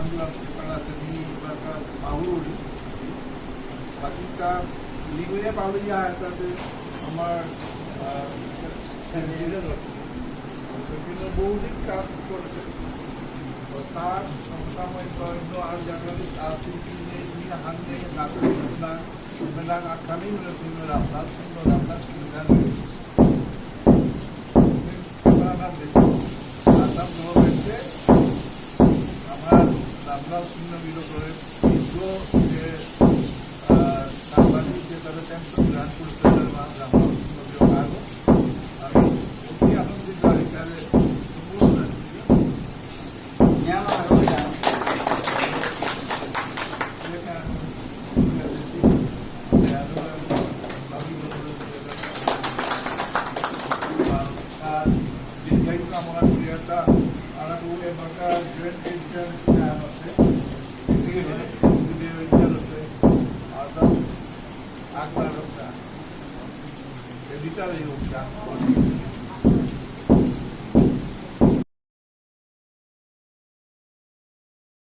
alhamdulillah para seni bakal Paul kita লিগুয়ে Paulia এটাতে আমার sentinel বৌদ্ধিক কাজ করেছে তার সমসাময়িক অন্য আর জার্নালিস্ট আছে তিনি হান্নে নাটক মেলাং আখানি মেলাং রামনাথ সিংহ আসাম গভর্নমেন্টে আমার রামনাথ সিংহ বিরোধে যে সাংবাদিক যে তাদের পেনশন গ্রান্ট করতে রামনাথ সিংহ বিরোধ আমি অতি আনন্দিত এখানে কামনা করি একটা আনাকু এবারটা জয়েন্ট এডিটর আছে এক্সিকিউটিভ এডিটর আছে আর আগলা এডিটর এই